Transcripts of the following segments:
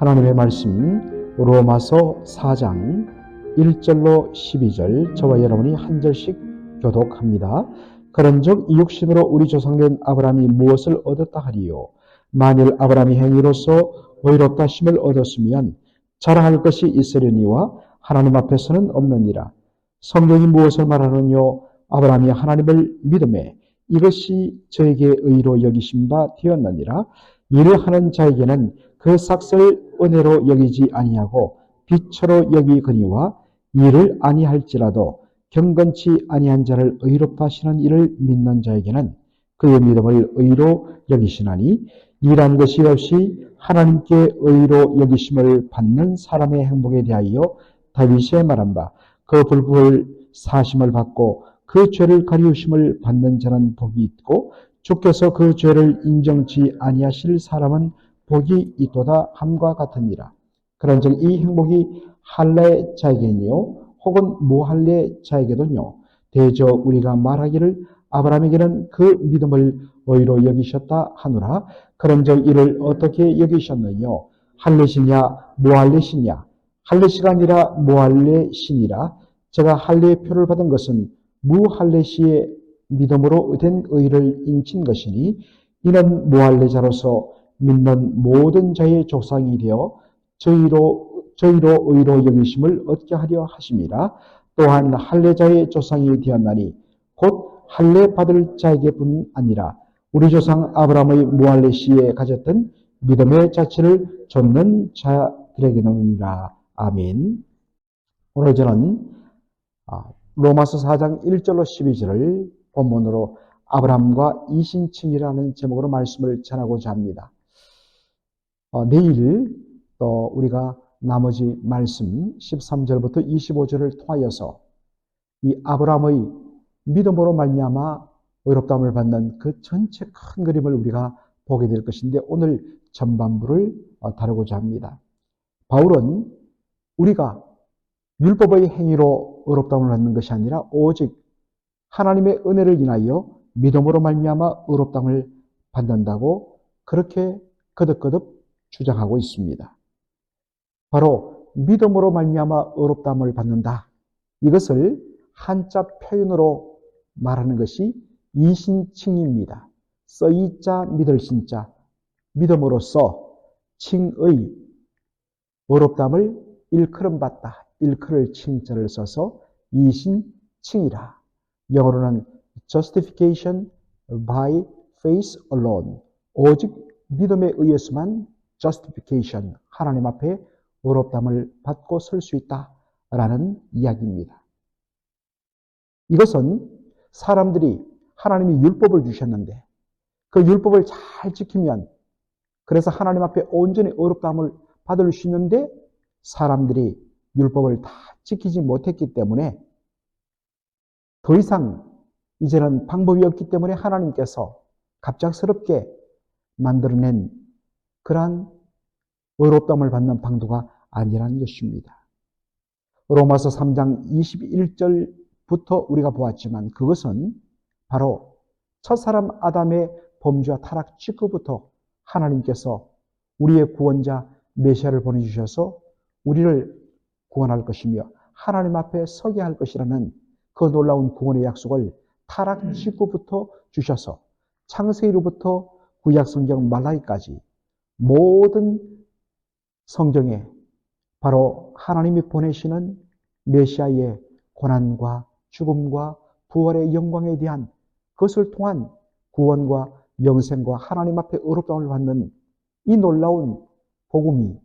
하나님의 말씀 로마서 4장 1절로 12절 저와 여러분이 한 절씩 교독합니다. 그런즉 이 육신으로 우리 조상된 아브라함이 무엇을 얻었다 하리요? 만일 아브라함이 행위로서 의롭다 심을 얻었으면 자랑할 것이 있으려니와 하나님 앞에서는 없느니라. 성경이 무엇을 말하느뇨? 아브라함이 하나님을 믿음에 이것이 저에게 의로 여기신 바 되었느니라. 일을 하는 자에게는 그 삭슬 은혜로 여기지 아니하고 빛으로 여기거니와 일을 아니할지라도 경건치 아니한 자를 의롭다 하시는 이를 믿는 자에게는 그의 믿음을 의로 여기시나니 일한 것이 없이 하나님께 의로 여기심을 받는 사람의 행복에 대하여 다윗이 말한 바 그 불법을 사심을 받고 그 죄를 가리우심을 받는 자는 복이 있고 주께서 그 죄를 인정치 아니하실 사람은 복이 있도다 함과 같으니라. 그런즉 이 행복이 할례 자에게니요 혹은 무할례 자에게도요 대저 우리가 말하기를 아브라함에게는 그 믿음을 의로 여기셨다 하노라. 그런즉 이를 어떻게 여기셨느뇨? 할례시냐 무할례시냐? 할례시가 아니라 무할례시니라. 제가 할례의 표를 받은 것은 무할례시의 믿음으로 된 의를 인친 것이니 이는 무할례자로서 믿는 모든 자의 조상이 되어 저희로 의로 여기심을 얻게 하려 하심이라. 또한 할례자의 조상이 되었나니 곧 할례 받을 자에게뿐 아니라 우리 조상 아브라함의 무할례 시에 가졌던 믿음의 자체를 좇는 자들에게는이라. 아멘. 오늘 저는 로마서 4장 1절로 12절을 본문으로 아브라함과 이신칭이라는 제목으로 말씀을 전하고자 합니다. 내일 또 우리가 나머지 말씀 13절부터 25절을 통하여서 이 아브라함의 믿음으로 말미암아 의롭다함을 받는 그 전체 큰 그림을 우리가 보게 될 것인데 오늘 전반부를 다루고자 합니다. 바울은 우리가 율법의 행위로 의롭다함을 받는 것이 아니라 오직 하나님의 은혜를 인하여 믿음으로 말미암아 의롭다함을 받는다고 그렇게 거듭거듭 주장하고 있습니다. 바로 믿음으로 말미암아 의롭다함을 받는다. 이것을 한자 표현으로 말하는 것이 이신칭입니다. 써이자 믿을 신자, 믿음으로써 칭의, 의롭다함을 일컬음 받다. 일컬을 칭자를 써서 이신칭이라. 영어로는 justification by faith alone. 오직 믿음에 의해서만 justification, 하나님 앞에 의롭다함을 받고 설 수 있다라는 이야기입니다. 이것은 사람들이 하나님이 율법을 주셨는데 그 율법을 잘 지키면 그래서 하나님 앞에 온전히 의롭다함을 받을 수 있는데 사람들이 율법을 다 지키지 못했기 때문에 더 이상 이제는 방법이 없기 때문에 하나님께서 갑작스럽게 만들어낸 그러한 의롭다함을 받는 방도가 아니라는 것입니다. 로마서 3장 21절부터 우리가 보았지만 그것은 바로 첫사람 아담의 범죄와 타락 직후부터 하나님께서 우리의 구원자 메시아를 보내주셔서 우리를 구원할 것이며 하나님 앞에 서게 할 것이라는 그 놀라운 구원의 약속을 타락 직후부터 주셔서 창세기로부터 구약성경 말라기까지 모든 성경에 바로 하나님이 보내시는 메시아의 고난과 죽음과 부활의 영광에 대한 그것을 통한 구원과 영생과 하나님 앞에 의롭다함을 받는 이 놀라운 복음이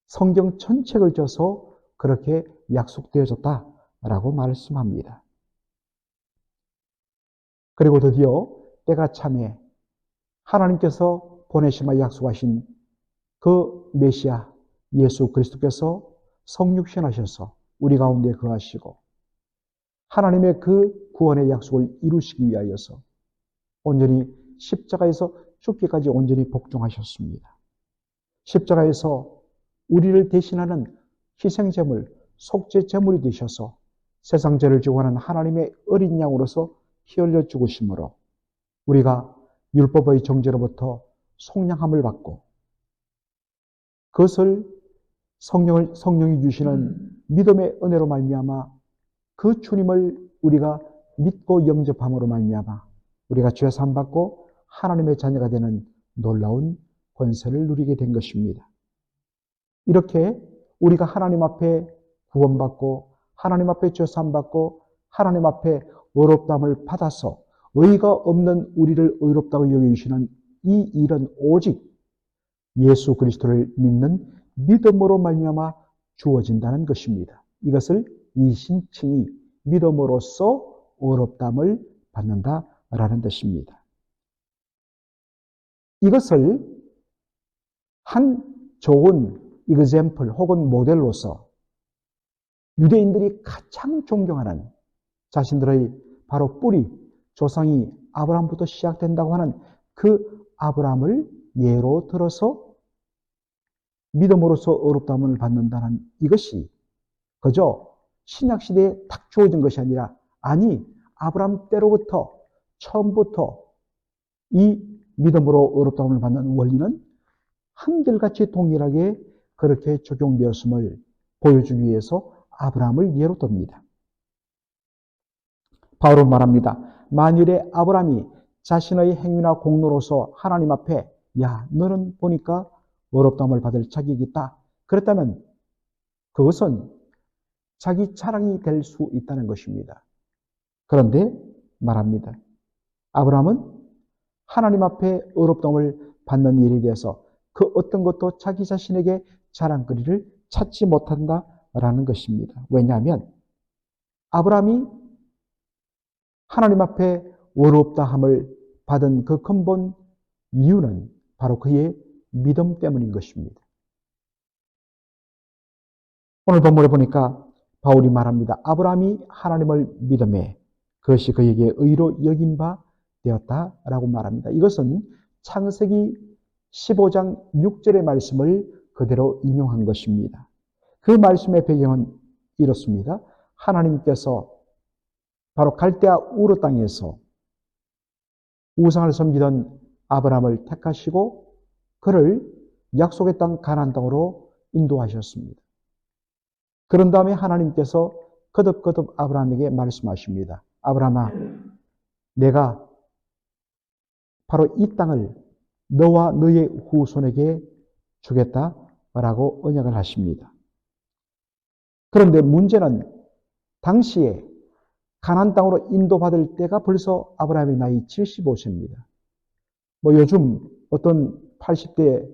성경 전체에 걸쳐서 그렇게 약속되어졌다라고 말씀합니다. 그리고 드디어 때가 참에 하나님께서 보내시마 약속하신 그 메시아 예수 그리스도께서 성육신하셔서 우리 가운데 거하시고 하나님의 그 구원의 약속을 이루시기 위하여서 온전히 십자가에서 죽기까지 온전히 복종하셨습니다. 십자가에서 우리를 대신하는 희생제물, 속죄제물이 되셔서 세상 죄를 지고 가는 하나님의 어린 양으로서 피 흘려 죽으심으로 우리가 율법의 정죄로부터 속량함을 받고 그것을 성령이 주시는 믿음의 은혜로 말미암아 그 주님을 우리가 믿고 영접함으로 말미암아 우리가 죄 사함 받고 하나님의 자녀가 되는 놀라운 권세를 누리게 된 것입니다. 이렇게 우리가 하나님 앞에 구원받고 하나님 앞에 죄 사함 받고 하나님 앞에 의롭다함을 받아서 의가 없는 우리를 의롭다고 여기시는 이 일은 오직 예수 그리스도를 믿는 믿음으로 말미암아 주어진다는 것입니다. 이것을 이신칭이 믿음으로써 의롭다함을 받는다라는 뜻입니다. 이것을 한 좋은 example 혹은 모델로서 유대인들이 가장 존경하는 자신들의 바로 뿌리, 조상이 아브라함부터 시작된다고 하는 그 아브라함을 예로 들어서 믿음으로써 의롭다함을 받는다는 이것이 그저 신약시대에 딱 주어진 것이 아니라 아브라함 때로부터 처음부터 이 믿음으로 의롭다함을 받는 원리는 한결같이 동일하게 그렇게 적용되었음을 보여주기 위해서 아브라함을 예로 듭니다. 바울은 말합니다. 만일에 아브라함이 자신의 행위나 공로로서 하나님 앞에 너는 보니까 의롭다함을 받을 자격이 있다. 그렇다면 그것은 자기 자랑이 될 수 있다는 것입니다. 그런데 말합니다. 아브라함은 하나님 앞에 의롭다함을 받는 일에 대해서 그 어떤 것도 자기 자신에게 자랑거리를 찾지 못한다라는 것입니다. 왜냐하면 아브라함이 하나님 앞에 의롭다함을 받은 그 근본 이유는 바로 그의 믿음 때문인 것입니다. 오늘 본문에 보니까 바울이 말합니다. 아브라함이 하나님을 믿음에 그것이 그에게 의로 여긴 바 되었다라고 말합니다. 이것은 창세기 15장 6절의 말씀을 그대로 인용한 것입니다. 그 말씀의 배경은 이렇습니다. 하나님께서 바로 갈대아 우르 땅에서 우상을 섬기던 아브라함을 택하시고 그를 약속의 땅 가나안 땅으로 인도하셨습니다. 그런 다음에 하나님께서 거듭거듭 아브라함에게 말씀하십니다. 아브라함아, 내가 바로 이 땅을 너와 너의 후손에게 주겠다라고 언약을 하십니다. 그런데 문제는 당시에 가나안 땅으로 인도받을 때가 벌써 아브라함의 나이 75세입니다. 요즘 어떤 80대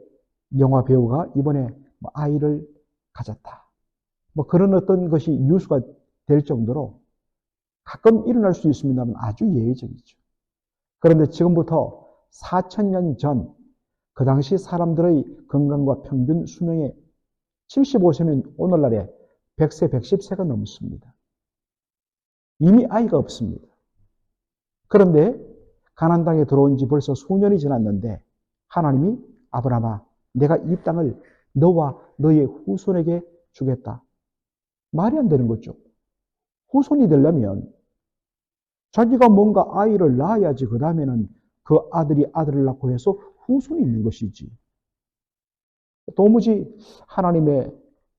영화 배우가 이번에 아이를 가졌다. 그런 어떤 것이 뉴스가 될 정도로 가끔 일어날 수 있습니다만 아주 예외적이죠. 그런데 지금부터 4,000년 전 그 당시 사람들의 건강과 평균 수명의 75세면 오늘날에 100세, 110세가 넘습니다. 이미 아이가 없습니다. 그런데 가나안 땅에 들어온 지 벌써 수년이 지났는데 하나님이 아브라함아, 내가 이 땅을 너와 너의 후손에게 주겠다. 말이 안 되는 거죠. 후손이 되려면 자기가 뭔가 아이를 낳아야지 그 다음에는 그 아들이 아들을 낳고 해서 후손이 있는 것이지. 도무지 하나님의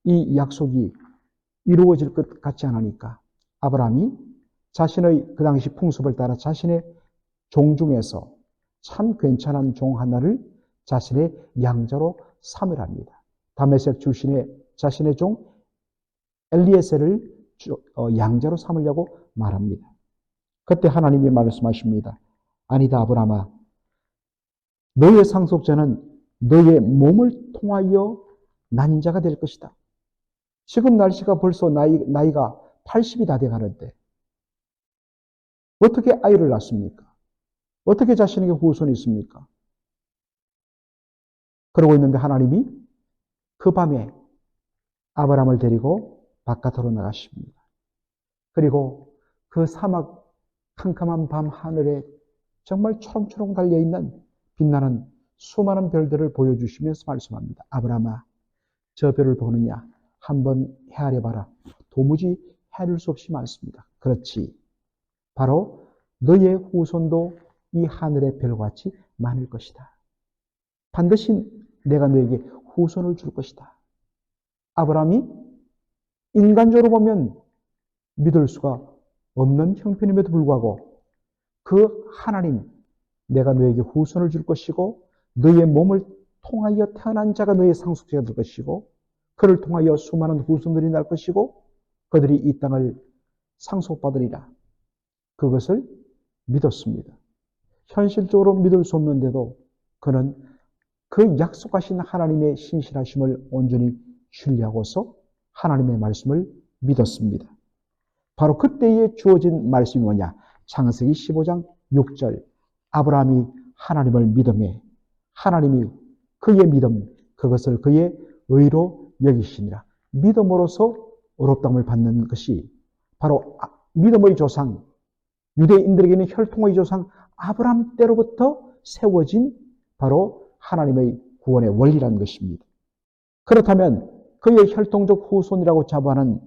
이 약속이 이루어질 것 같지 않으니까 아브라함이 자신의 그 당시 풍습을 따라 자신의 종 중에서 참 괜찮은 종 하나를 자신의 양자로 삼을 합니다. 다메섹 출신의 자신의 종 엘리에셀을 양자로 삼으려고 말합니다. 그때 하나님이 말씀하십니다. 아니다 아브라함아, 너의 상속자는 너의 몸을 통하여 난자가 될 것이다. 지금 날씨가 벌써 나이가 80이 다 돼가는데 어떻게 아이를 낳습니까? 어떻게 자신에게 후손이 있습니까? 그러고 있는데 하나님이 그 밤에 아브라함을 데리고 바깥으로 나가십니다. 그리고 그 사막 캄캄한 밤 하늘에 정말 초롱초롱 달려있는 빛나는 수많은 별들을 보여주시면서 말씀합니다. 아브라함아, 저 별을 보느냐? 한번 헤아려봐라. 도무지 헤아릴 수 없이 많습니다. 그렇지. 바로 너의 후손도 이 하늘의 별같이 많을 것이다. 반드시 내가 너에게 후손을 줄 것이다. 아브라함이 인간적으로 보면 믿을 수가 없는 형편임에도 불구하고 그 하나님, 내가 너에게 후손을 줄 것이고 너의 몸을 통하여 태어난 자가 너의 상속자가 될 것이고 그를 통하여 수많은 후손들이 날 것이고 그들이 이 땅을 상속받으리라. 그것을 믿었습니다. 현실적으로 믿을 수 없는데도 그는 그 약속하신 하나님의 신실하심을 온전히 신뢰하고서 하나님의 말씀을 믿었습니다. 바로 그때에 주어진 말씀이 뭐냐? 창세기 15장 6절 아브라함이 하나님을 믿음에 하나님이 그의 믿음 그것을 그의 의로 여기시니라. 믿음으로서 의롭다함을 받는 것이 바로 믿음의 조상 유대인들에게는 혈통의 조상 아브라함 때로부터 세워진 바로 하나님의 구원의 원리라는 것입니다. 그렇다면 그의 혈통적 후손이라고 자부하는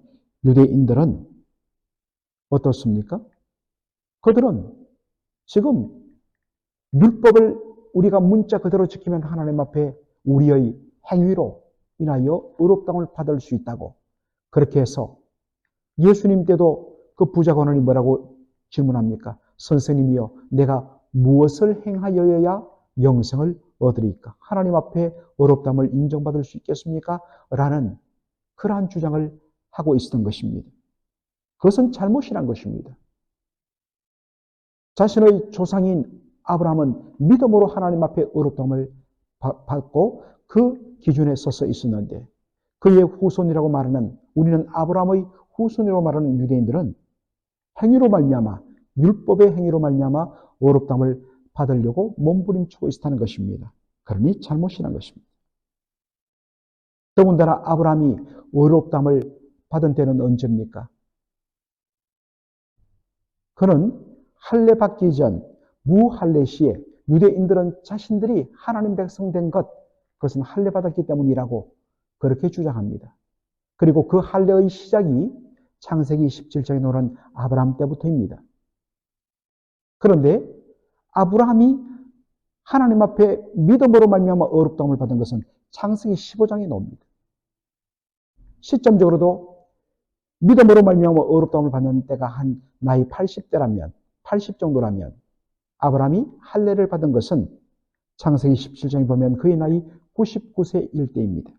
유대인들은 어떻습니까? 그들은 지금 율법을 우리가 문자 그대로 지키면 하나님 앞에 우리의 행위로 인하여 의롭다함을 받을 수 있다고 그렇게 해서 예수님 때도 그 부자 관원이 뭐라고 질문합니까? 선생님이여 내가 무엇을 행하여야 영생을 얻으리까? 하나님 앞에 의롭다함을 인정받을 수 있겠습니까? 라는 그러한 주장을 하고 있었던 것입니다. 그것은 잘못이란 것입니다. 자신의 조상인 아브라함은 믿음으로 하나님 앞에 의롭다함을 받고 그 기준에 서서 있었는데 그의 후손이라고 말하는 우리는 아브라함의 후손이라고 말하는 유대인들은 행위로 말미암아 율법의 행위로 말미암아 의롭다함을 받으려고 몸부림치고 있다는 것입니다. 그러니 잘못이란 것입니다. 더군다나 아브라함이 의롭다함을 받은 때는 언제입니까? 그는 할례 받기 전 무할례 시에 유대인들은 자신들이 하나님 백성 된 것 그것은 할례 받았기 때문이라고 그렇게 주장합니다. 그리고 그 할례의 시작이 창세기 17장에 나오는 아브라함 때부터입니다. 그런데 아브라함이 하나님 앞에 믿음으로 말미암아 의롭다함을 받은 것은 창세기 15장에 나옵니다. 시점적으로도 믿음으로 말미암아 의롭다함을 받는 때가 한 나이 80대라면 80 정도라면 아브라함이 할례를 받은 것은 창세기 17장에 보면 그의 나이 99세일 때입니다.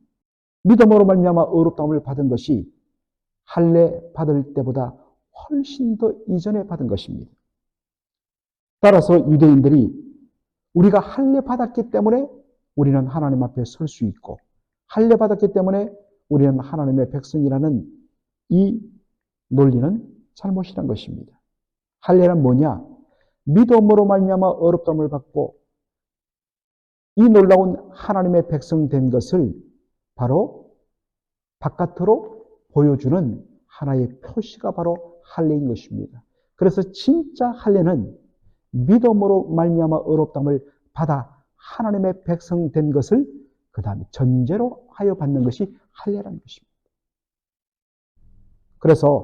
믿음으로 말미암아 의롭다함을 받은 것이 할례 받을 때보다 훨씬 더 이전에 받은 것입니다. 따라서 유대인들이 우리가 할례 받았기 때문에 우리는 하나님 앞에 설 수 있고 할례 받았기 때문에 우리는 하나님의 백성이라는 이 논리는 잘못이란 것입니다. 할례란 뭐냐? 믿음으로 말미암아 의롭다함을 받고 이 놀라운 하나님의 백성 된 것을 바로 바깥으로 보여주는 하나의 표시가 바로 할례인 것입니다. 그래서 진짜 할례는 믿음으로 말미암아 의롭다함을 받아 하나님의 백성 된 것을 그 다음에 전제로 하여 받는 것이 할례라는 것입니다. 그래서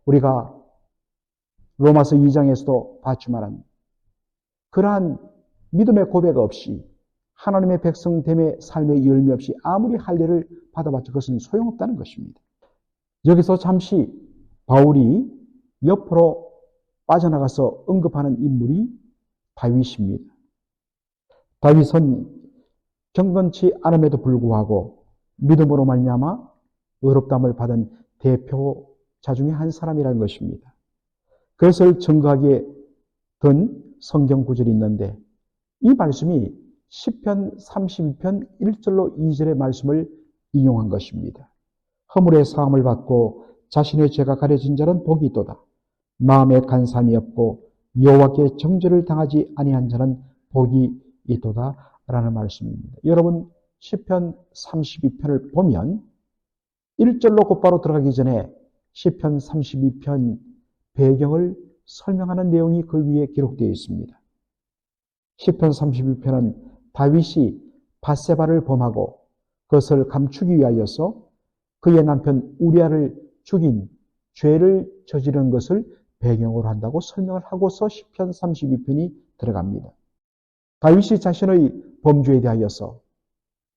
우리가 로마서 2장에서도 봤지만 그러한 믿음의 고백 없이 하나님의 백성됨의 삶의 열매 없이 아무리 할례를 받아봤자 그것은 소용없다는 것입니다. 여기서 잠시 바울이 옆으로 빠져나가서 언급하는 인물이 다윗입니다. 다윗은 경건치 않음에도 불구하고 믿음으로 말미암아 의롭다함을 받은 대표자 중에 한 사람이라는 것입니다. 그것을 증거하기에 든 성경 구절이 있는데 이 말씀이 시편 32편 1절로 2절의 말씀을 인용한 것입니다. 허물의 사함을 받고 자신의 죄가 가려진 자는 복이 있도다. 마음에 간삼이 없고 여호와께 정죄를 당하지 아니한 자는 복이 있도다 라는 말씀입니다. 여러분 시편 32편을 보면 1절로 곧바로 들어가기 전에 시편 32편 배경을 설명하는 내용이 그 위에 기록되어 있습니다. 시편 32편은 다윗이 밧세바를 범하고 그것을 감추기 위하여서 그의 남편 우리아를 죽인 죄를 저지른 것을 배경으로 한다고 설명을 하고서 시편 32편이 들어갑니다. 다윗이 자신의 범죄에 대하여서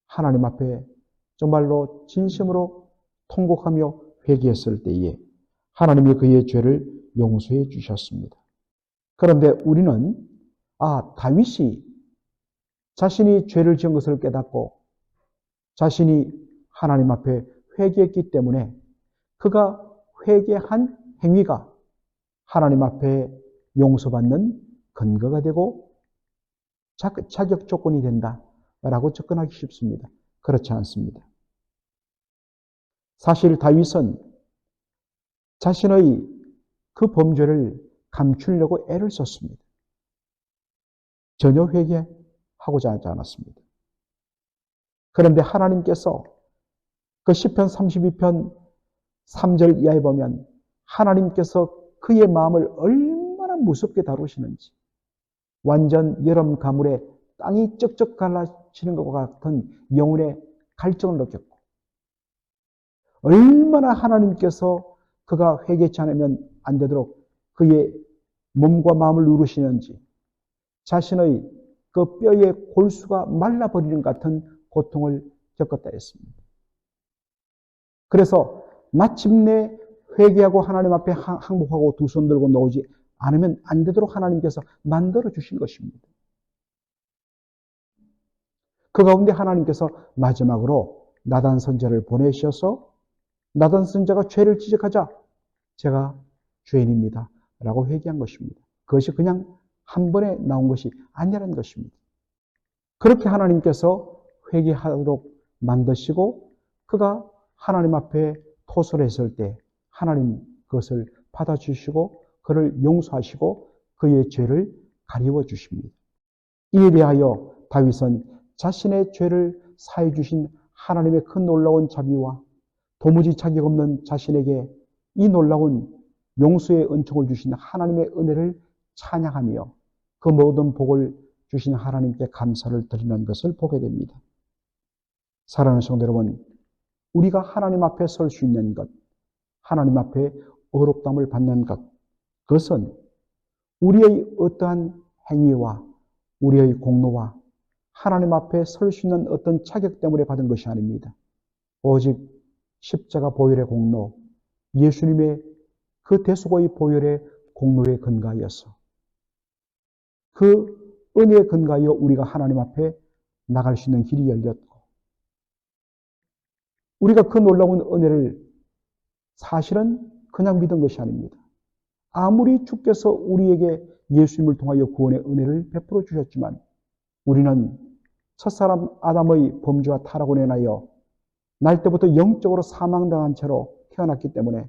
하나님 앞에 정말로 진심으로 통곡하며 회개했을 때에 하나님이 그의 죄를 용서해 주셨습니다. 그런데 우리는 다윗이 자신이 죄를 지은 것을 깨닫고 자신이 하나님 앞에 회개했기 때문에 그가 회개한 행위가 하나님 앞에 용서받는 근거가 되고 자격 조건이 된다라고 접근하기 쉽습니다. 그렇지 않습니다. 사실 다윗은 자신의 그 범죄를 감추려고 애를 썼습니다. 전혀 회개하고자 하지 않았습니다. 그런데 하나님께서 그 시편 32편 3절 이하에 보면 하나님께서 그의 마음을 얼마나 무섭게 다루시는지, 완전 여름 가물에 땅이 쩍쩍 갈라지는 것과 같은 영혼의 갈증을 느꼈고, 얼마나 하나님께서 그가 회개치 않으면 안 되도록 그의 몸과 마음을 누르시는지, 자신의 그 뼈의 골수가 말라버리는 같은 고통을 겪었다 했습니다. 그래서 마침내 회개하고 하나님 앞에 항복하고 두 손 들고 나오지 않으면 안 되도록 하나님께서 만들어 주신 것입니다. 그 가운데 하나님께서 마지막으로 나단 선지자를 보내셔서 나단 선지자가 죄를 지적하자 제가 죄인입니다 라고 회개한 것입니다. 그것이 그냥 한 번에 나온 것이 아니라는 것입니다. 그렇게 하나님께서 회개하도록 만드시고 그가 하나님 앞에 토설을 했을 때 하나님 그것을 받아주시고 그를 용서하시고 그의 죄를 가리워 주십니다. 이에 대하여 다윗은 자신의 죄를 사해 주신 하나님의 큰 놀라운 자비와 도무지 자격 없는 자신에게 이 놀라운 용서의 은총을 주신 하나님의 은혜를 찬양하며 그 모든 복을 주신 하나님께 감사를 드리는 것을 보게 됩니다. 사랑하는 성도 여러분, 우리가 하나님 앞에 설 수 있는 것, 하나님 앞에 의롭다함을 받는 것, 그것은 우리의 어떠한 행위와 우리의 공로와 하나님 앞에 설 수 있는 어떤 자격 때문에 받은 것이 아닙니다. 오직 십자가 보혈의 공로, 예수님의 그 대속의 보혈의 공로에 근거하여서 그 은혜에 근거하여 우리가 하나님 앞에 나갈 수 있는 길이 열렸고 우리가 그 놀라운 은혜를 사실은 그냥 믿은 것이 아닙니다. 아무리 주께서 우리에게 예수님을 통하여 구원의 은혜를 베풀어 주셨지만 우리는 첫사람 아담의 범죄와 타락으로 인하여 날 때부터 영적으로 사망당한 채로 태어났기 때문에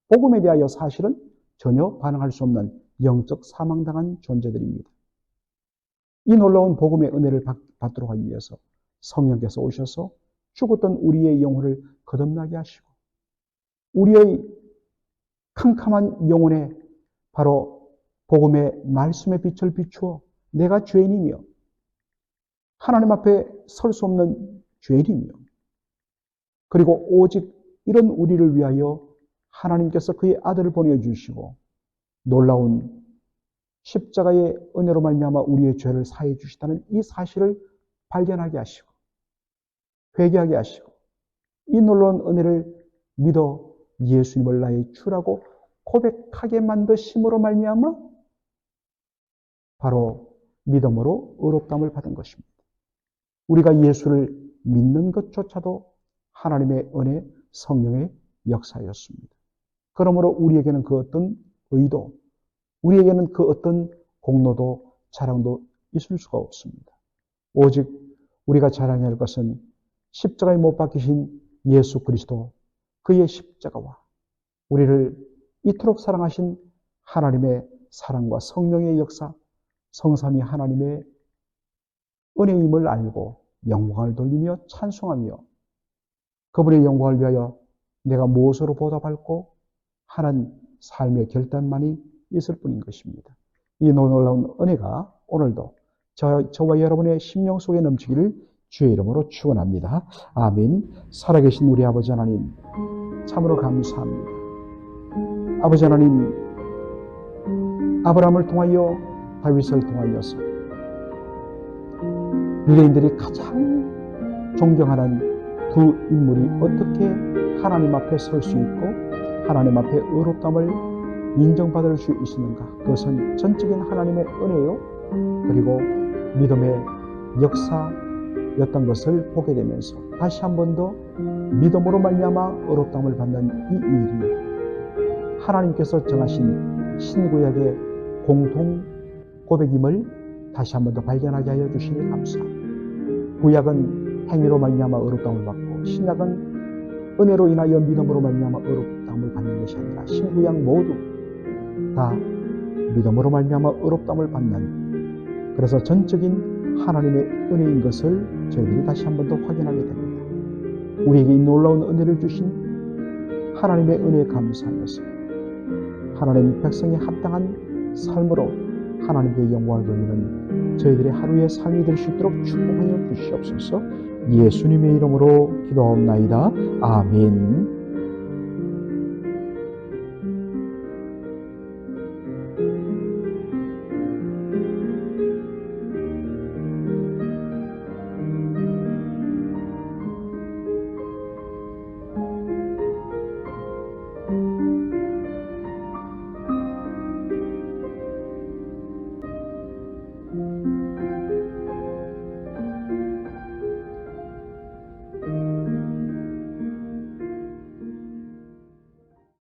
복음에 대하여 사실은 전혀 반응할 수 없는 영적 사망당한 존재들입니다. 이 놀라운 복음의 은혜를 받도록 하기 위해서 성령께서 오셔서 죽었던 우리의 영혼을 거듭나게 하시고 우리의 캄캄한 영혼에 바로 복음의 말씀의 빛을 비추어 내가 죄인이며 하나님 앞에 설 수 없는 죄인이며 그리고 오직 이런 우리를 위하여 하나님께서 그의 아들을 보내주시고 놀라운 십자가의 은혜로 말미암아 우리의 죄를 사해 주시다는 이 사실을 발견하게 하시고 회개하게 하시고 이 놀라운 은혜를 믿어 예수님을 나의 주라고 고백하게 만드심으로 말미암아 바로 믿음으로 의롭다함을 받은 것입니다. 우리가 예수를 믿는 것조차도 하나님의 은혜, 성령의 역사였습니다. 그러므로 우리에게는 그 어떤 의도, 우리에게는 그 어떤 공로도 자랑도 있을 수가 없습니다. 오직 우리가 자랑해야 할 것은 십자가에 못 박히신 예수 그리스도, 그의 십자가와 우리를 이토록 사랑하신 하나님의 사랑과 성령의 역사, 성삼위 하나님의 은혜임을 알고 영광을 돌리며 찬송하며 그분의 영광을 위하여 내가 무엇으로 보답할고 하는 삶의 결단만이 있을 뿐인 것입니다. 이 놀라운 은혜가 오늘도 저와 여러분의 심령 속에 넘치기를 주의 이름으로 축원합니다. 아멘. 살아계신 우리 아버지 하나님 참으로 감사합니다. 아버지 하나님 아브라함을 통하여 다윗을 통하여서 유대인들이 가장 존경하는 두 인물이 어떻게 하나님 앞에 설 수 있고 하나님 앞에 의롭다함을 인정받을 수 있었는가? 그것은 전적인 하나님의 은혜요, 그리고 믿음의 역사였던 것을 보게 되면서 다시 한 번 더 믿음으로 말미암아 의롭다함을 받는 이 일이 하나님께서 정하신 신구약의 공통 고백임을 다시 한 번 더 발견하게 하여 주시니 감사합니다. 구약은 행위로 말미암아 의롭다함을 받고 신약은 은혜로 인하여 믿음으로 말미암아 의롭다함을 받는 것이 아니라 신구약 모두 다 믿음으로 말미암아 의롭다함을 받는, 그래서 전적인 하나님의 은혜인 것을 저희들이 다시 한 번 더 확인하게 됩니다. 우리에게 이 놀라운 은혜를 주신 하나님의 은혜에 감사하면서 하나님 백성에 합당한 삶으로 하나님께 영광을 돌리는 저희들의 하루의 삶이 될 수 있도록 축복하여 주시옵소서. 예수님의 이름으로 기도하옵나이다. 아멘.